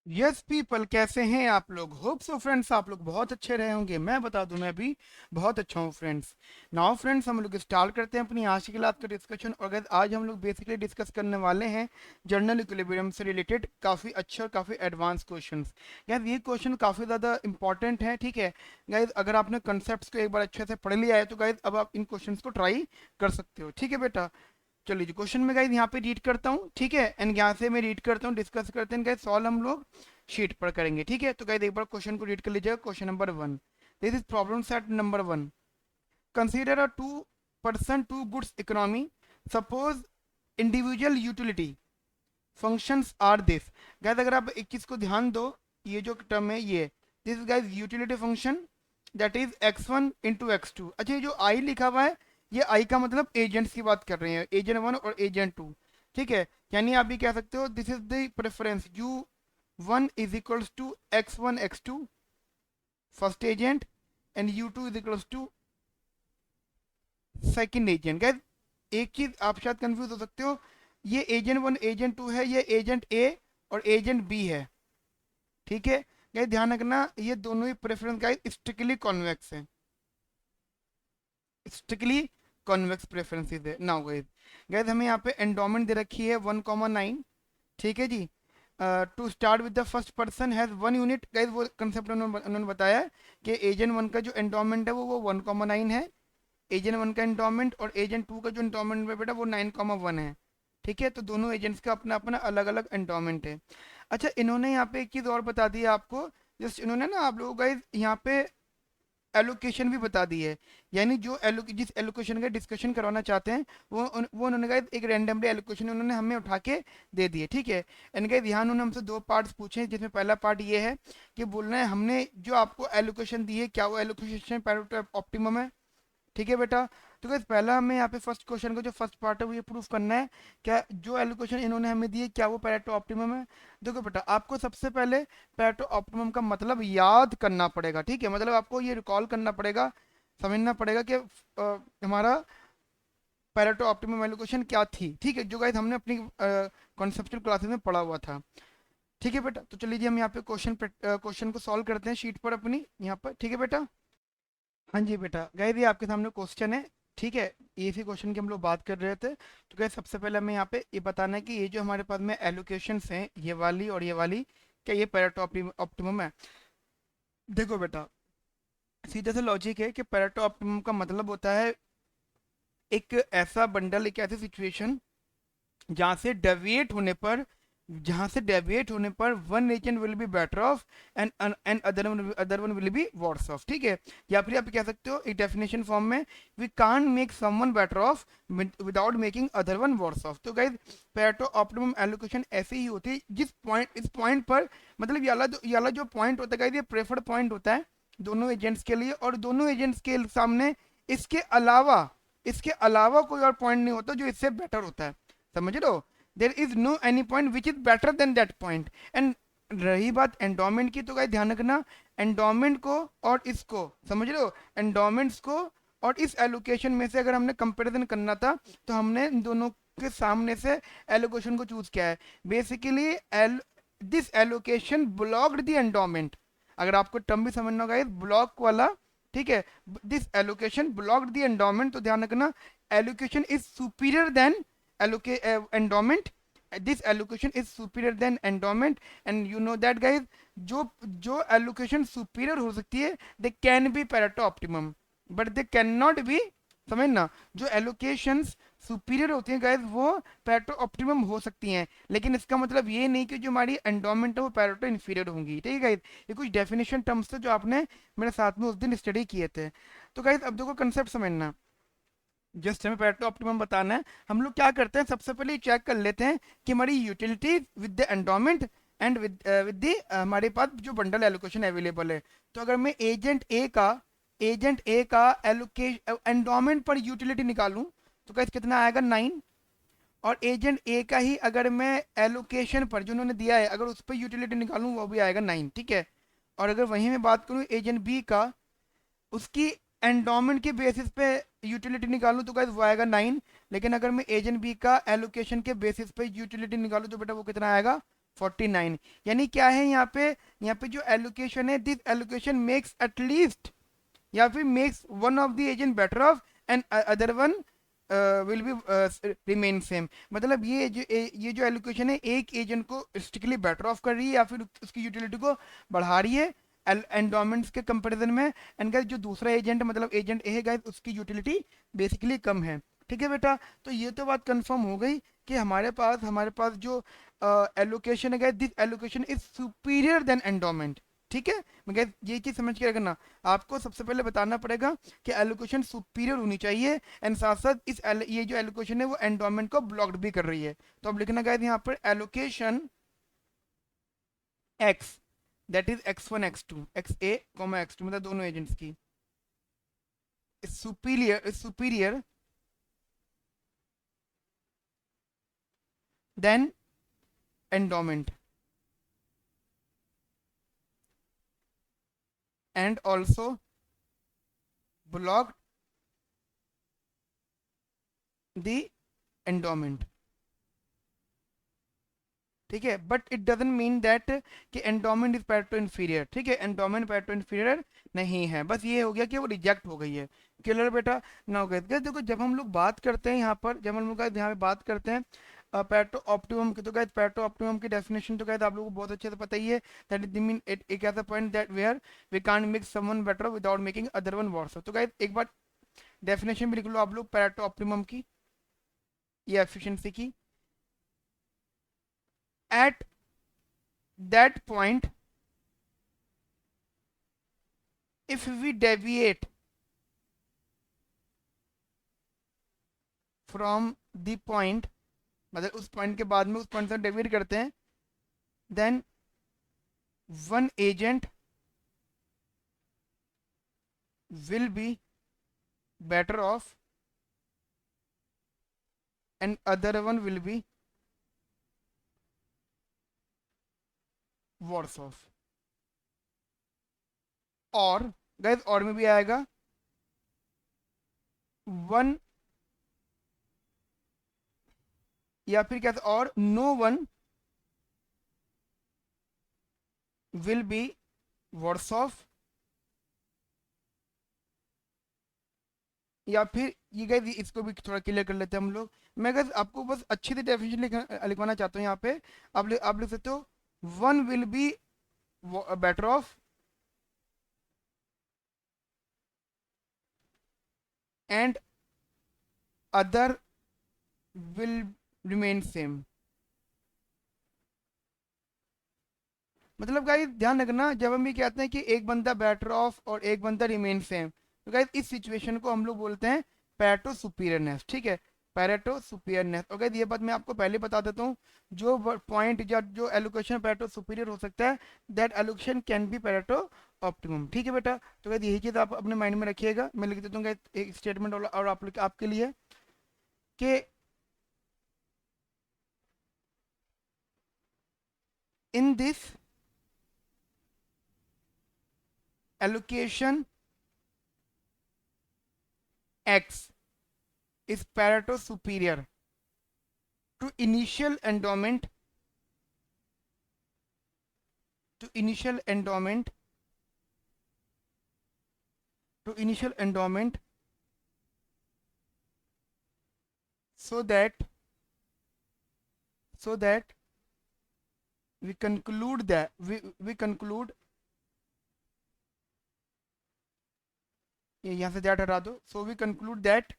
Yes people, कैसे हैं आप लोग? होप सो फ्रेंड्स, आप लोग बहुत अच्छे रहे होंगे। मैं बता दूं, मैं भी बहुत अच्छा हूं फ्रेंड्स। नाउ फ्रेंड्स, हम लोग स्टार्ट करते हैं अपनी आज की क्लास का डिस्कशन। और अगर आज हम लोग बेसिकली डिस्कस करने वाले हैं जनरल इक्विलिब्रियम से रिलेटेड काफ़ी अच्छे और काफ़ी एडवांस क्वेश्चंस। गैस ये क्वेश्चन काफ़ी ज़्यादा इंपॉर्टेंट है, ठीक है। गैस अगर आपने कंसेप्ट को एक बार अच्छे से पढ़ लिया है तो गैस अब आप इन क्वेश्चंस को ट्राई कर सकते हो, ठीक है बेटा। चलिए जी, क्वेश्चन में गाइस यहाँ पे रीड करता हूँ, ठीक है। एंड यहाँ से मैं रीड करता हूँ, डिस्कस करते हैं गाइस, सॉल्व हम लोग शीट पर करेंगे, ठीक है। तो गाइस एक बार क्वेश्चन को रीड कर लीजिएगा। Question number 1, this is problem set number 1। Consider a two person two goods economy, suppose individual utility functions are this. Guys अगर आप एक चीज को ध्यान दो, ये जो टर्म है ये, this guys utility function that is x1 into x2। अच्छा, ये जो आई लिखा हुआ है, ये आई का मतलब एजेंट्स की बात कर रहे हैं, एजेंट 1 और एजेंट 2, ठीक है। यानी आप भी कह सकते हो this is the preference u1 is equals to x1 x2 first agent, and u2 is equals to second agent. Guys एक चीज आप शायद कंफ्यूज हो सकते हो, ये एजेंट 1 एजेंट 2 है, ये एजेंट ए और एजेंट बी है, ठीक है। गाइस ध्यान रखना, ये दोनों ही प्रेफरेंस गाइस स्ट्रिक्टली कॉन्वेक्स है, स्ट्रिक्टली कॉन्वेक्स प्रेफरेंसेस है। नाउ गाइस, गाइस हमें यहाँ पे एंडोमेंट दे रखी है 1,9, ठीक है जी। To start with the first person has 1 unit. Guys वो कंसेप्ट उन्होंने बताया है कि एजेंट 1 का जो एंडोमेंट है वो 1,9 है, एजेंट 1 का एंडोमेंट, और एजेंट 2 का जो एंडोमेंट है बेटा वो 9,1 है, ठीक है। तो दोनों एजेंट्स का अपना अपना अलग अलग एंडोमेंट है। अच्छा, इन्होंने यहाँ पे एक चीज़ और बता दी है आपको, जस्ट इन्होंने ना आप लोगों का यहाँ पे एलोकेशन भी बता दी है। यानी जो जिस एलोकेशन का डिस्कशन करवाना चाहते हैं वो उन्होंने कहा एक रैंडमली एलोकेशन उन्होंने हमें उठा के दे दिए, ठीक है। एंड गाइस यहाँ उन्होंने हमसे दो पार्ट्स पूछे हैं, जिसमें पहला पार्ट ये है कि बोलना है हमने जो आपको एलोकेशन दी है क्या वो एलोकेशन पैरेटो ऑप्टिमम है, ठीक है बेटा। तो गाइस पहला हमें यहाँ पे फर्स्ट क्वेश्चन का जो फर्स्ट पार्ट है वो ये प्रूफ करना है, क्या जो एलोकेशन इन्होंने हमें दी है क्या वो पैरेटो ऑप्टिमम है। देखो बेटा, आपको सबसे पहले पैरेटो ऑप्टिमम का मतलब याद करना पड़ेगा, ठीक है। मतलब आपको ये रिकॉल करना पड़ेगा, समझना पड़ेगा कि हमारा पैरेटो ऑप्टिमम एलोकेशन क्या थी, ठीक है, जो गाइस हमने अपनी कॉन्सेप्चुअल क्लासेस में पढ़ा हुआ था, ठीक है बेटा। तो चलिए जी, हम यहाँ पे क्वेश्चन को सॉल्व करते हैं शीट पर अपनी यहाँ पर, ठीक है बेटा। हाँ जी बेटा, गाइस ये आपके सामने क्वेश्चन है, ठीक है। इसी क्वेश्चन की हम लोग बात कर रहे थे। तो गाइस सबसे पहले हमें यहाँ पे ये बताना है कि ये जो हमारे पास में एलोकेशंस हैं, ये वाली और ये वाली, क्या ये पैरेटो ऑप्टिमम है? देखो बेटा, सीधा सा लॉजिक है कि पैरेटो ऑप्टिमम का मतलब होता है एक ऐसा बंडल, एक ऐसी सिचुएशन जहाँ से डेविएट होने पर जहाँ से डेविएट होने पर one agent will be better off and and other one will be worse off, ठीक है। या फिर आप कह सकते हो एक डेफिनेशन फॉर्म में, we can't make someone better off without making other one worse off. तो गाइज पैरेटो ऑप्टिमम एलोकेशन ऐसी ही होती है जिस पॉइंट इस पॉइंट पर, मतलब ये वाला जो पॉइंट होता है गाइज, ये प्रेफर्ड पॉइंट होता है दोनों एजेंट्स के लिए, और दोनों एजेंट्स के सामने इसके अलावा कोई और पॉइंट नहीं होता जो इससे बेटर होता है, समझ रहे हो। There is no any point which is better than that point. And रही बात एंडोमेंट की, तो गाइस ध्यान रखना, एंडोमेंट को और इसको, समझ रहे हो, एंडोमेंट्स को और इस एलोकेशन में से अगर हमने कंपैरिजन करना था तो हमने इन दोनों के सामने से एलोकेशन को चूज किया है। Basically this allocation blocked the endowment. अगर आपको टर्म भी समझना होगा इस ब्लॉक वाला, ठीक है, this allocation blocked the endowment. तो ध्यान रखना, allocation is superior than endowment. This allocation is superior than endowment, and you know that guys, जो allocation superior हो सकती है, they can be pareto optimum but they cannot be, समझना, जो allocations superior होती हैं गाइज वो पैरेटो ऑप्टिमम हो सकती हैं, लेकिन इसका मतलब ये नहीं कि जो हमारी एंडोमेंट है वो पैरेटो इन्फीरियर होंगी, ठीक है गाइज। ये कुछ डेफिनेशन टर्म्स थे जो आपने मेरे साथ में उस दिन स्टडी किए थे। तो गाइज अब देखो कंसेप्ट समझना, जस्ट हमें पैरेटो ऑप्टिमम बताना है। हम लोग क्या करते हैं, सबसे पहले चेक कर लेते हैं कि हमारी utility with the endowment and with the हमारे पास जो बंडल एलोकेशन अवेलेबल है। तो अगर मैं एजेंट ए का एलोकेशन एंडोमेंट पर यूटिलिटी निकालूं तो कैसे कितना आएगा 9, और एजेंट ए का ही अगर मैं एलोकेशन पर जो उन्होंने दिया है अगर उस पर यूटिलिटी निकालूं वो भी आएगा 9, ठीक है। और अगर वहीं मैं बात करूं एजेंट बी का, उसकी एंडोमेंट के बेसिस पे यूटिलिटी निकालूं तो गाइस वो आएगा 9, लेकिन अगर मैं एजेंट बी का एलोकेशन के बेसिस पे यूटिलिटी निकालूं तो बेटा वो कितना आएगा 49। यानी क्या है यहाँ पे जो एलोकेशन है, दिस एलोकेशन मेक्स एटलीस्ट या फिर makes one of the agent better off and other one will be remain same. मतलब ये जो एलोकेशन है एक एजेंट को स्ट्रिक्टली बेटर ऑफ कर रही है या फिर उसकी यूटिलिटी को बढ़ा रही है एंडोमेंट्स के कंपैरिजन में। एंड गाइस जो दूसरा एजेंट मतलब एजेंट ए है गाइस, उसकी यूटिलिटी बेसिकली कम है। ठीक है बेटा, तो ये तो बात कंफर्म हो गई कि हमारे पास जो एलोकेशन है guys, this allocation is superior than endowment. ठीक है, मगर ये चीज समझ के रखना, आपको सबसे पहले बताना पड़ेगा कि एलोकेशन सुपीरियर होनी चाहिए एंड साथ साथ ये जो एलोकेशन है वो एंडोमेंट को ब्लॉक्ड भी कर रही है। तो अब लिखना गाइस यहाँ पर allocation x, that is x1 x2 xa x2 मतलब दोनों एजेंट्स की superior than endowment and also blocked the endowment। ठीक है, but it doesn't mean that कि एंडोमेंट इज पैरेटो इंफीरियर। ठीक है, एंडोमेंट पैरेटो इंफीरियर नहीं है, बस ये हो गया कि वो रिजेक्ट हो गई है। क्लियर बेटा? ना हो गया देखो, जब हम लोग बात करते हैं यहाँ पर, जब हम लोग यहाँ पे बात करते हैं पैरेटो ऑप्टिमम की, तो गाइस पैरेटो ऑप्टिमम की डेफिनेशन तो गाइस आप लोगों को बहुत अच्छे से पता ही है। दैट इज मीन एक ऐसा point that where we can't make someone better without making other one worse. तो गाइस एक बार डेफिनेशन भी लिख लो आप लोग पैरेटो ऑप्टिमम की या एफिशिएंसी की। At that point if we deviate from the point, मतलब उस पॉइंट के बाद में उस पॉइंट से डेविएट करते हैं, then one agent will be better off and other one will be worse off. और गाइस और में भी आएगा वन, या फिर क्या, और no one will be worse off, या फिर ये गाइस इसको भी थोड़ा क्लियर कर लेते हैं हम लोग। मैं गाइस आपको बस अच्छी सी डेफिनेशन लिखवाना चाहता हूँ यहाँ पे। आप लिख सकते हो one will be better off and other will remain same. मतलब गाइस ध्यान रखना, जब हम ये कहते हैं कि एक बंदा बेटर ऑफ और एक बंदा रिमेन सेम, तो गाइस इस सिचुएशन को हम लोग बोलते हैं पैरेटो सुपीरियरनेस। ठीक है, पैरेटो सुपीरियरनेस। और गाइस ये बात मैं आपको पहले बता देता हूँ, जो पॉइंट या जो एलोकेशन पैरेटो सुपीरियर हो सकता है, that allocation can be Pareto optimum. ठीक है बेटा, तो गाइस यही चीज़ आप अपने माइंड में रखिएगा। मैं लिख देता हूँ गाइस एक स्टेटमेंट और आपके लिए कि in this allocation x is Pareto superior to initial endowment to initial endowment to initial endowment so that we conclude that we conclude, ये यहाँ से दैट हटा दो, so we conclude that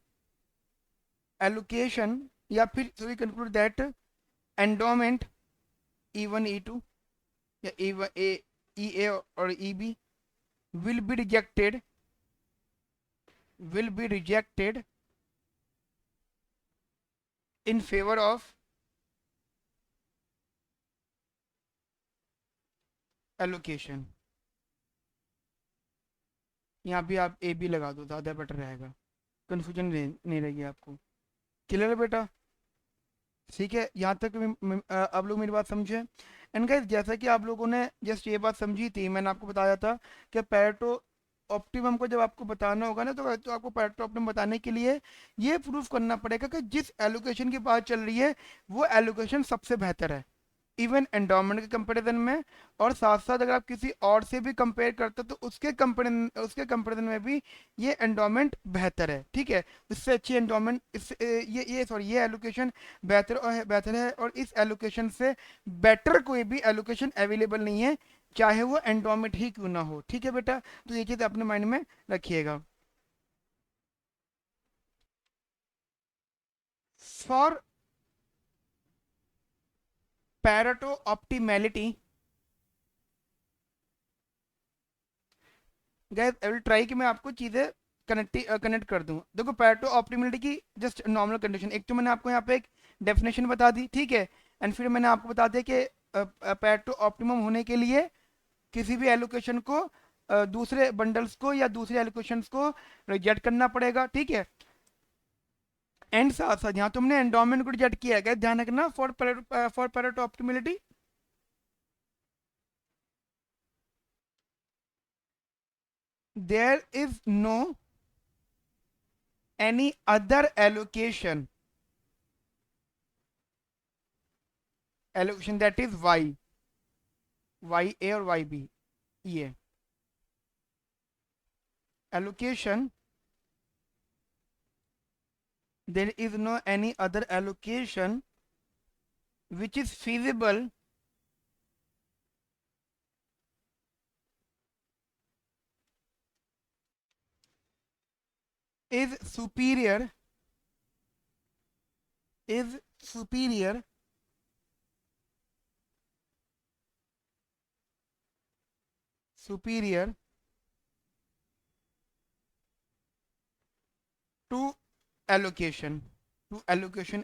allocation, या फिर so we conclude that endowment E1 E2 या EA और EB will be rejected in favor of allocation। यहाँ भी आप ए बी लगा दो, ज़्यादा बेटर रहेगा, कन्फ्यूजन नहीं रहेगी आपको। क्लियर है बेटा? ठीक है, यहाँ तक आप लोग मेरी बात समझे। एंड गाइस जैसा कि आप लोगों ने जस्ट ये बात समझी थी, मैंने आपको बताया था कि पैरेटो ऑप्टिमम को जब आपको बताना होगा ना, तो आपको पैरेटो ऑप्टिमम बताने के लिए ये प्रूफ करना पड़ेगा कि जिस एलोकेशन की बात चल रही है वो एलोकेशन सबसे बेहतर है। इवन एंडोमेंट के कंपैरिजन में, और साथ साथ अगर आप किसी और से भी कंपेयर करते हो तो उसके कंपैरिजन में भी ये एंडोमेंट बेहतर है, ठीक है। इससे अच्छी एंडोमेंट इस ये सॉरी ये एलोकेशन बेहतर है, और इस एलोकेशन से बेटर कोई भी एलोकेशन अवेलेबल नहीं है, चाहे वो एंडोमेंट ही क्यों ना हो, ठीक है बेटा। तो ये चीज़ अपने माइंड में रखिएगा। For Pareto optimality, gas I will try कि मैं आपको चीज़ें कनेक्ट कर दूं। देखो पैरेटो ऑप्टिमैलिटी की जस्ट नॉर्मल कंडीशन, एक तो मैंने आपको यहाँ पे एक डेफिनेशन बता दी, ठीक है। एंड फिर मैंने आपको बता दिया कि पैरेटो ऑप्टिमम होने के लिए किसी भी एलोकेशन को दूसरे बंडल्स को या दूसरे एलोकेशंस को रिजेक्ट करना पड़ेगा, ठीक है। एंड साथ साथ यहाँ तुमने एंडोमेंट को रिजेक्ट किया है, ध्यान रखना। For Pareto optimality there is no any other allocation that is y a or y b, ये allocation, there is no any other allocation which is feasible is superior is superior superior to allocation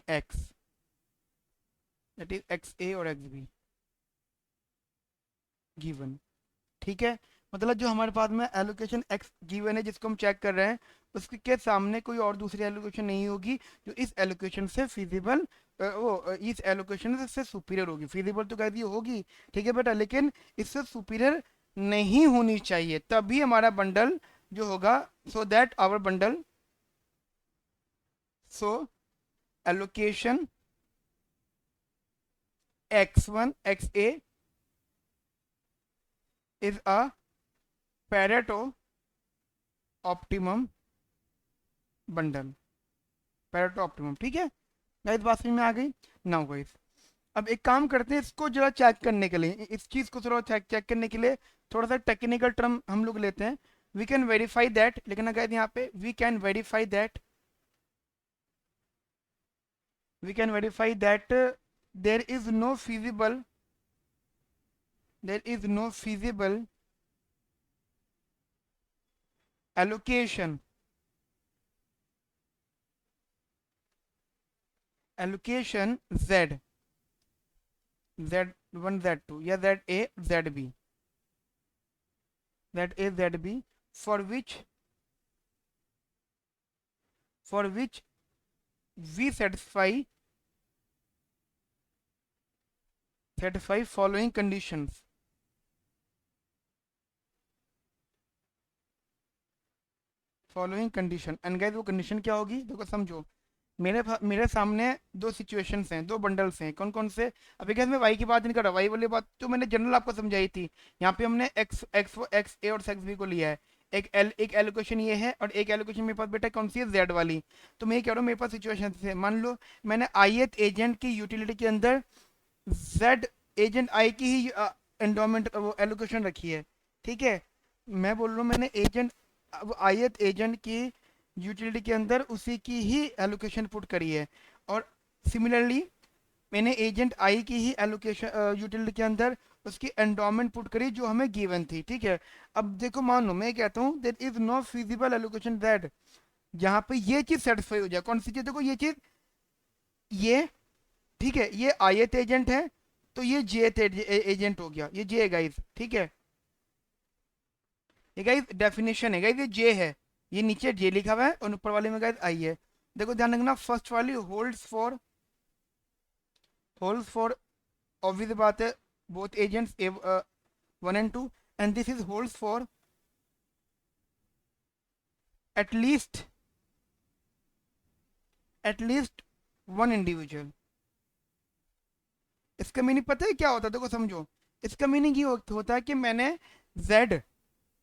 x, that is x a or x b given, ठीक है। मतलब जो हमारे पास में allocation x given है जिसको हम चेक कर रहे हैं, उसके के सामने कोई और दूसरी एलोकेशन नहीं होगी जो इस एलोकेशन से फिजिबल इस एलोकेशन से सुपीरियर होगी। फिजिबल तो कहती होगी, ठीक है बेटा, लेकिन इससे सुपीरियर नहीं होनी चाहिए, तभी हमारा बंडल जो होगा, so that our bundle, so allocation x1 xa is a Pareto optimum bundle, Pareto optimum, ठीक है। गाइस बात समझ में आ गई। नाउ गाइस अब एक काम करते हैं, इसको जरा चेक करने के लिए, इस चीज को थोड़ा चेक करने के लिए थोड़ा सा टेक्निकल टर्म हम लोग लेते हैं। वी कैन वेरीफाई दैट, लेकिन अगर यहाँ पे we can verify that there is no feasible there is no feasible allocation z z1 z2 या za zb for which we satisfy following conditions, and guys वो कंडीशन क्या होगी, देखो समझो। मेरे सामने दो सिचुएशंस हैं, दो बंडल्स हैं, कौन कौन से। अभी गैस मैं वाई की बात नहीं कर रहा, वाई वाली बात तो मैंने जनरल आपको समझाई थी। यहाँ पे हमने एक्स ए और एक्स बी को लिया है। एक एलोकेशन ये है, और एक एलोकेशन मेरे पास बेटा कौन सी है, जेड वाली। तो मैं ये कह रहा हूँ मेरे पास सिचुएशन है, मान लो मैंने ith एजेंट की यूटिलिटी के अंदर जेड एजेंट आई की ही एंडोमेंट एलोकेशन रखी है, ठीक है। मैं बोल रहा हूँ मैंने एजेंट ith एजेंट की यूटिलिटी के अंदर उसी की ही एलोकेशन पुट करी है, और सिमिलरली मैंने एजेंट आई की ही एलोकेशन यूटिलिटी के अंदर उसकी एंडोमेंट पुट करी जो हमें गिवन थी, ठीक है। अब देखो मान लो मैं कहता हूँ there is no feasible allocation that, जहाँ पे ये चीज सेटिस्फाई हो जाए, कौन सी चीज, देखो ये चीज, ये ठीक है, ये ith एजेंट है, तो ये jth एजेंट हो गया, ये जे गाइस, ठीक है। ये गाइस डेफिनेशन है गाइस, ये जे है, ये नीचे जे लिखा हुआ है और ऊपर वाले में गाइस आई है। देखो ध्यान रखना, फर्स्ट वाली होल्ड्स फॉर ऑब्वियस बात है both agents one and two, and this is holds for at least at least one individual, इसका मीनिंग पता है क्या होता है, देखो समझो। इसका मीनिंग ये होता है कि मैंने जेड,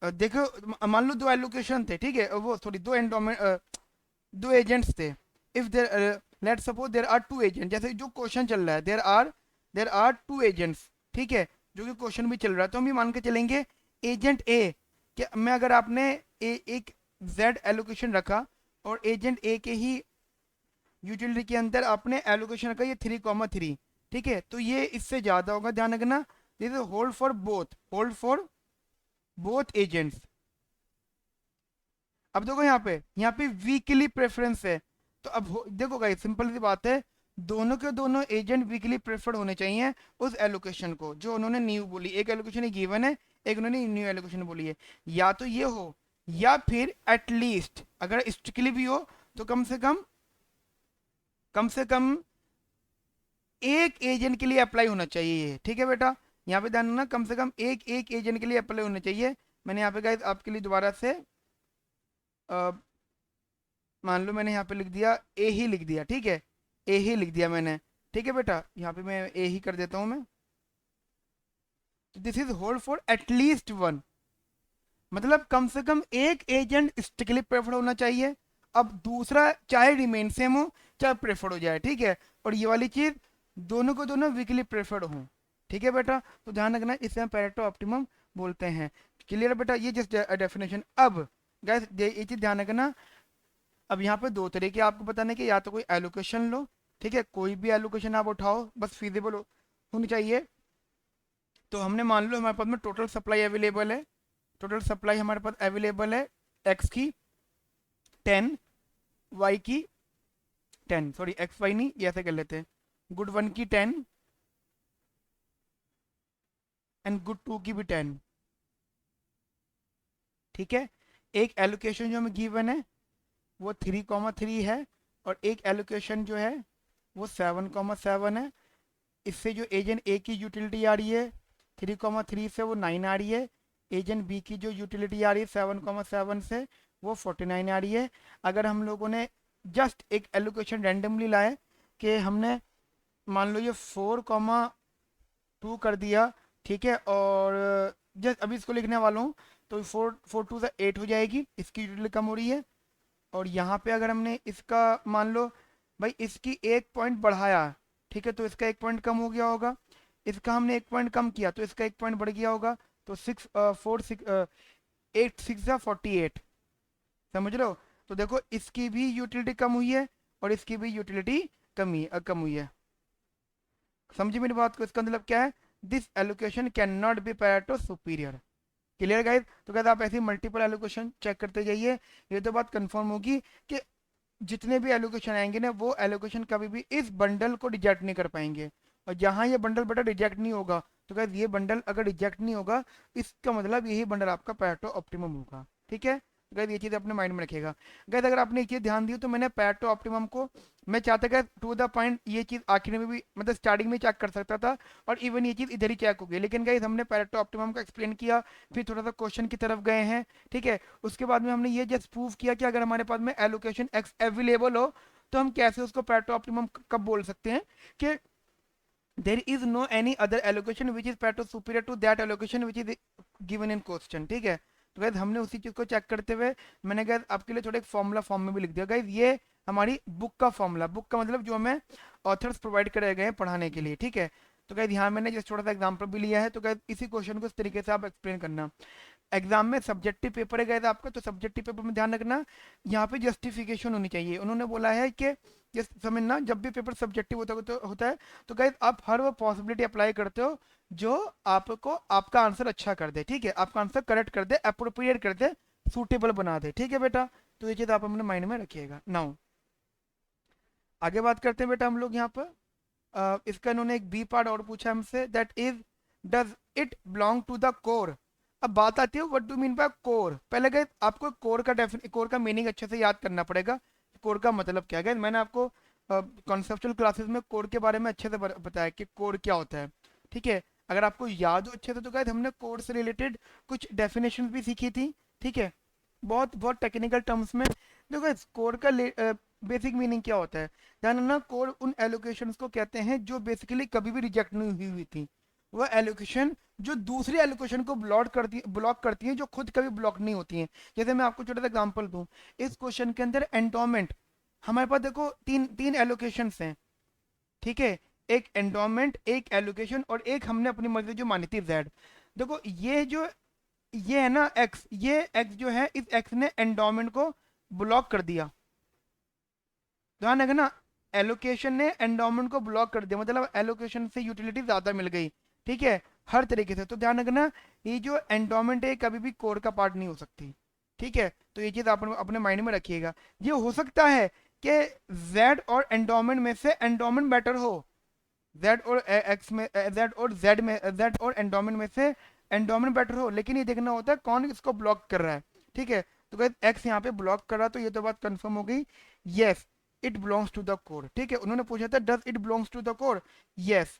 देखो मान लो दो एलोकेशन थे, ठीक है, वो सॉरी दो एंडोमेंट, दो एजेंट्स थे। If there let suppose there are two agent, जैसे जो क्वेश्चन चल रहा है, देर आर टू एजेंट्स, ठीक है, जो कि क्वेश्चन भी चल रहा है, तो हम ये मान के चलेंगे एजेंट ए, कि मैं अगर आपने एक जेड एलोकेशन रखा और एजेंट ए के ही यूटिलिटी के अंदर आपने एलोकेशन रखा ये 3,3, ठीक है, तो ये इससे ज्यादा होगा, ध्यान रखना। This is hold for both agents. अब देखो यहाँ पे वीकली प्रेफरेंस है, तो अब देखो गाइस सिंपल सी बात है, दोनों के दोनों एजेंट वीकली प्रेफर्ड होने चाहिए उस एलोकेशन को जो उन्होंने न्यू बोली। एक एलोकेशन गिवन है, एक उन्होंने न्यू एलोकेशन बोली है, या तो ये हो या फिर एटलीस्ट अगर स्ट्रिक्टली भी हो तो कम से कम एक एजेंट के लिए अप्लाई होना चाहिए ये, ठीक है बेटा। यहाँ पे ध्यान रखना, कम से कम एक एक एजेंट के लिए अप्लाई होना चाहिए। मैंने यहाँ पे गाइस आपके लिए दोबारा से मान लो मैंने यहाँ पे लिख दिया ए ही लिख दिया, ठीक है, ए ही लिख दिया मैंने, ठीक है बेटा, यहाँ पे मैं ए ही कर देता हूँ मैं। This is hold for at least one, मतलब कम से कम एक एजेंट स्ट्रिक्टली प्रेफर्ड होना चाहिए। अब दूसरा चाहे रिमेन सेम हो चाहे प्रेफर्ड हो जाए, ठीक है, और ये वाली चीज दोनों को दोनों वीकली प्रेफर्ड हो, ठीक है बेटा। तो ध्यान रखना इसे हम पैरेटो ऑप्टिमम बोलते हैं। क्लियर बेटा, ये जस्ट डेफिनेशन। अब गैस ये चीज ध्यान रखना, अब यहाँ पे दो तरीके आपको बताने के, या तो कोई एलोकेशन लो, ठीक है, कोई भी एलोकेशन आप उठाओ बस फीजिबल होनी चाहिए। तो हमने मान लो हमारे पास में टोटल सप्लाई अवेलेबल है, टोटल सप्लाई हमारे पास अवेलेबल है एक्स की 10, वाई की 10, सॉरी एक्स वाई नहीं, ये ऐसे कर लेते हैं, गुड 1 की 10 एंड गुड 2 की भी 10, ठीक है। एक एलोकेशन जो हमें गिवन है वो 3,3 है, और एक एलोकेशन जो है वो 7,7 है। इससे जो एजेंट ए की यूटिलिटी आ रही है 3,3 से वो 9 आ रही है, एजेंट बी की जो यूटिलिटी आ रही है 7,7 से वो 49 आ रही है। अगर हम लोगों ने जस्ट एक एलोकेशन रैंडमली लाए कि हमने मान लो ये 4,2 कर दिया, ठीक है, और जस्ट अभी इसको लिखने वाला हूँ, तो 4 4 2 से 8 हो जाएगी, इसकी यूटिलिटी कम हो रही है। और यहाँ पे अगर हमने इसका मान लो भाई इसकी एक पॉइंट बढ़ाया, ठीक है, तो इसका एक पॉइंट कम हो गया होगा, इसका हमने एक पॉइंट कम किया तो इसका एक पॉइंट बढ़ गया होगा, तो 8 6 48, समझ रहे हो। तो देखो इसकी भी यूटिलिटी कम हुई है और इसकी भी यूटिलिटी कम हुई है, समझिए मेरी बात को। इसका मतलब क्या है, this allocation can not be Pareto superior. Clear guys, तो कहते आप ऐसे मल्टीपल एलोकेशन चेक करते जाइए, ये तो बात कंफर्म होगी कि जितने भी एलोकेशन आएंगे ना वो एलोकेशन कभी भी इस बंडल को रिजेक्ट नहीं कर पाएंगे। और जहां ये बंडल बेटा रिजेक्ट नहीं होगा, तो गाइस ये बंडल अगर रिजेक्ट नहीं होगा इसका मतलब यही बंडल आपका पैरेटो ऑप्टिमम होगा, ठीक है। गाइस ये चीज़ अपने माइंड में रखिएगा। गाइस अगर आपने एक चीज़ ध्यान दी तो मैंने पैरेटो ऑप्टिमम को मैं चाहता था टू द पॉइंट ये चीज़ आखिर में भी मतलब स्टार्टिंग में चेक कर सकता था, और इवन ये चीज़ इधर ही चेक हो गई, लेकिन गाइस हमने पैरेटो ऑप्टिमम का एक्सप्लेन किया, फिर थोड़ा सा क्वेश्चन की तरफ गए हैं, ठीक है। उसके बाद में हमने ये जस्ट प्रूव किया कि अगर हमारे पास में एलोकेशन एक्स अवेलेबल हो तो हम कैसे उसको पैरेटो ऑप्टिमम कब बोल सकते हैं कि there is no any other allocation which is pareto superior to that allocation which is given in question, ठीक है। तो गाइज हमने उसी चीज को चेक करते हुए मैंने गाइज आपके लिए थोड़ा एक फॉर्मूला फॉर्म में भी लिख दिया। गाइज ये हमारी बुक का फॉर्मूला, बुक का मतलब जो हमें ऑथर्स प्रोवाइड करे गए हैं पढ़ाने के लिए, ठीक है। तो गाइज यहाँ मैंने जस्ट थोड़ा सा एग्जाम्पल भी लिया है, तो गाइज इसी क्वेश्चन को इस तरीके से आप एक्सप्लेन करना। एग्जाम में सब्जेक्टिव पेपर है गाइस आपका, तो सब्जेक्टिव पेपर में ध्यान रखना यहाँ पे जस्टिफिकेशन होनी चाहिए। उन्होंने बोला है कि ये समझना जब भी पेपर सब्जेक्टिव होता है तो गाइस आप हर वो पॉसिबिलिटी अप्लाई करते हो जो आपको आपका आंसर अच्छा कर दे, ठीक है, आपका आंसर करेक्ट कर दे, अप्रोप्रिएट कर दे, सूटेबल बना दे, ठीक है बेटा। तो ये चीज़ आप अपने माइंड में रखिएगा। नाउ आगे बात करते हैं बेटा हम लोग यहाँ पर इसका इन्होंने एक बी पार्ट और पूछा हमसे, that is does it belong to the core. अब बात आती है what do mean by core. पहले गए आपको कोर का मीनिंग अच्छे से याद करना पड़ेगा, कोर का मतलब क्या है। मैंने आपको कॉन्सेप्चुअल क्लासेस में कोर के बारे में अच्छे से बताया कि कोर क्या होता है, ठीक है। अगर आपको याद हो अच्छे से तो गाइस हमने कोर से रिलेटेड कुछ डेफिनेशन भी सीखी थी, ठीक है, बहुत बहुत टेक्निकल टर्म्स में। देखो कोर का बेसिक मीनिंग क्या होता है, ध्यान रखना, कोर उन एलोकेशंस को कहते हैं जो बेसिकली कभी भी रिजेक्ट नहीं हुई थी। वह एलोकेशन जो दूसरी एलोकेशन को ब्लॉक करती हैं, जो खुद कभी ब्लॉक नहीं होती हैं। जैसे मैं आपको छोटा सा एग्जांपल दूं, इस क्वेश्चन के अंदर एंडोमेंट, हमारे पास देखो तीन तीन एलोकेशंस हैं, ठीक है, एक एंडोमेंट, एक एलोकेशन, और एक हमने अपनी मर्जी जो मानी थी जेड। देखो ये है ना एक्स, ये एक्स जो है, इस एक्स ने एंडोमेंट को ब्लॉक कर दिया। ध्यान रखना, एलोकेशन ने एंडोमेंट को ब्लॉक कर दिया, मतलब एलोकेशन से यूटिलिटी ज्यादा मिल गई, ठीक है, हर तरीके से। तो ध्यान रखना, ये जो एंडोमेंट है कभी भी कोर का पार्ट नहीं हो सकती, ठीक है। तो ये चीज आप अपने माइंड में रखिएगा। ये हो सकता है कि जेड और एंडोमेंट में से एंडोमेंट बेटर हो, जेड और एक्स में, जेड और एंडोमेंट में से एंडोमेंट बेटर हो, लेकिन ये देखना होता है कौन इसको ब्लॉक कर रहा है, ठीक है। तो गाइस एक्स यहाँ पे ब्लॉक कर रहा, तो ये तो बात कंफर्म हो गई, yes it belongs to the core, ठीक है। उन्होंने पूछा था does it belongs to the core, yes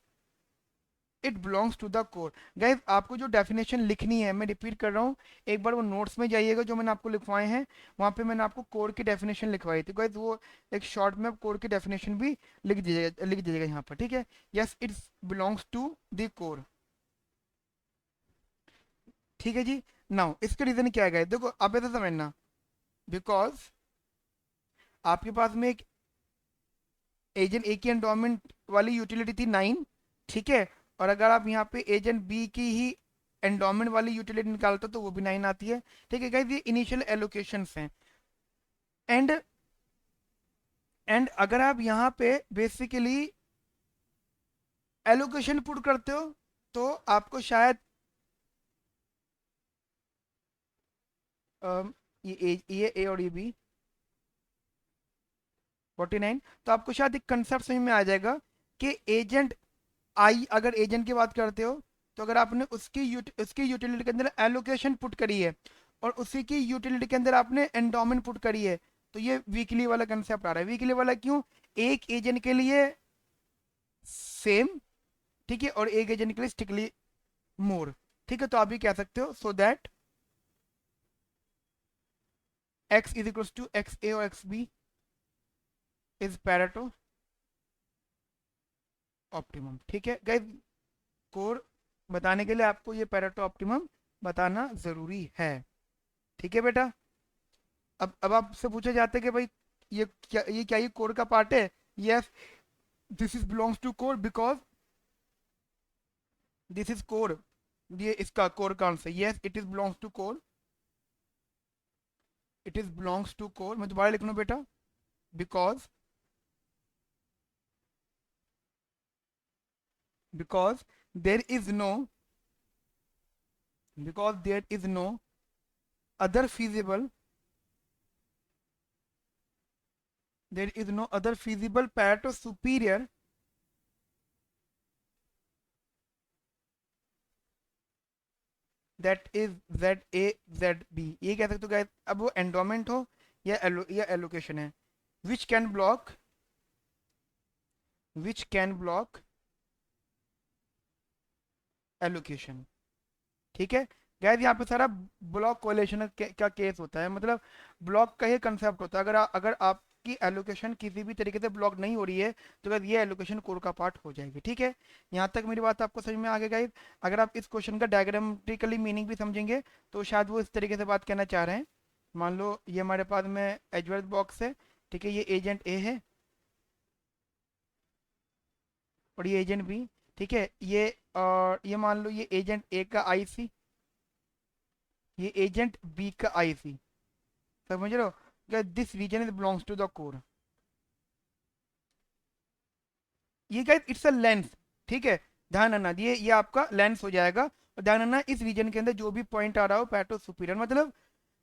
it belongs to the core. Guys आपको जो डेफिनेशन लिखनी है, मैं रिपीट कर रहा हूँ, एक बार वो नोट्स में जाइएगा जो मैंने आपको लिखवाए हैं, वहां पे मैंने आपको कोर की डेफिनेशन लिखवाई थी। गाइस वो एक शॉर्ट में कोर की डेफिनेशन भी लिख दीजिएगा यहाँ पर, ठीक है। Yes it belongs to the core, ठीक है जी। नाउ इसका रीजन क्या है गाइस, देखो आप ऐसे समझना, बिकॉज आपके पास में एक एजेंट ए की एंडोमेंट वाली यूटिलिटी थी 9, ठीक है, और अगर आप यहाँ पे एजेंट बी की ही एंडोमेंट वाली यूटिलिटी निकालते हो तो वो भी 9 आती है, ठीक है गाइस। ये इनिशियल एलोकेशंस हैं, एंड अगर आप यहाँ पे बेसिकली एलोकेशन पुट करते हो तो आपको शायद ये ए और ये बी 49, तो आपको शायद एक कंसेप्ट समझ में आ जाएगा कि एजेंट आई, अगर एजेंट की बात करते हो, तो अगर आपने उसकी यूटिलिटी के अंदर एलोकेशन पुट करी है और उसी की यूटिलिटी के अंदर आपने एंडोमेंट पुट करी है, तो ये वीकली वाला कंसेप्ट आ रहा है। वीकली वाला क्यों, एक एजेंट के लिए सेम, ठीक है, और एक एजेंट के लिए स्ट्रिक्टली मोर, ठीक है। तो आप भी कह सकते हो so that x is equal to x a और x b is Pareto optimum, ठीक है गाइस। कोर बताने के लिए आपको ये पैरेटो ऑप्टिमम बताना जरूरी है, ठीक है बेटा। अब आपसे पूछा जाता है कि भाई ये क्या ये कोर का पार्ट है, yes this is belongs to core because this is core, ये इसका कोर का answer, yes it is belongs to core, it is belongs to core. मैं दोबारा लिख लूं बेटा, because because there is no because there is no other feasible there is no other feasible Pareto superior that is z a z b। ये कह सकते हो guys, अब वो एंडोमेंट हो या एलोकेशन है, which can block एलोकेशन, ठीक है। गैस यहाँ पे सारा ब्लॉक कोलेशन का केस होता है, मतलब ब्लॉक का ही कंसेप्ट होता है। अगर आपकी एलोकेशन किसी भी तरीके से ब्लॉक नहीं हो रही है तो गैस ये एलोकेशन कोर का पार्ट हो जाएगी, ठीक है। यहाँ तक मेरी बात आपको समझ में आ गई गाइस। अगर आप इस क्वेश्चन का डायग्रामेटिकली मीनिंग भी समझेंगे तो शायद वो इस तरीके से बात कहना चाह रहे हैं। मान लो ये हमारे पास में एजवर्थ बॉक्स है, ठीक है, ये एजेंट ए है और ये एजेंट बी, ठीक है, और ये मान लो ये एजेंट ए का आईसी, ये एजेंट बी का आईसी, समझ रहे हो, this reason is belongs to the core. ये गाइस इट्स अ लेंस, ठीक है, ध्यान रखना, ये आपका लेंस हो जाएगा। और ध्यान रखना इस रीजन के अंदर जो भी पॉइंट आ रहा हो पैटो सुपीरियर, मतलब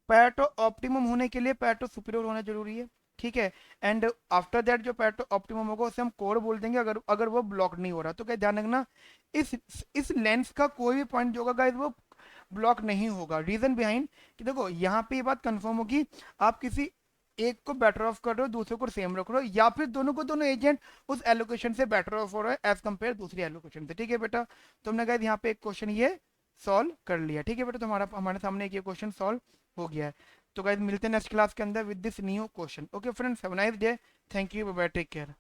पैटो ऑप्टिमम होने के लिए पैटो सुपीरियर होना जरूरी है, ठीक है। एंड आफ्टर दैट जो पैटो ऑप्टिमम होगा उसे हम कोर बोल देंगे, अगर अगर वो ब्लॉक नहीं हो रहा तो क्या ध्यान रखना, इस इस लेंस का कोई भी पॉइंट जो होगा गाइस वो ब्लॉक नहीं होगा। रीजन बिहाइंड कि देखो यहाँ पे ये बात कंफर्म होगी, आप किसी एक को बेटर ऑफ कर रहे हो, दूसरे को सेम रख रहे हो, या फिर दोनों को दोनों एजेंट उस एलोकेशन से बेटर ऑफ हो रहा है एज कंपेयर दूसरी एलोकेशन से, ठीक है बेटा। तुमने गाइस यहाँ पे एक क्वेश्चन ये सॉल्व कर लिया, ठीक है बेटा, तुम्हारा हमारे सामने एक ये क्वेश्चन सॉल्व हो गया है। तो गाइज मिलते हैं नेक्स्ट क्लास के अंदर with this new question. Okay friends, have a nice day, thank you, bye bye, take care.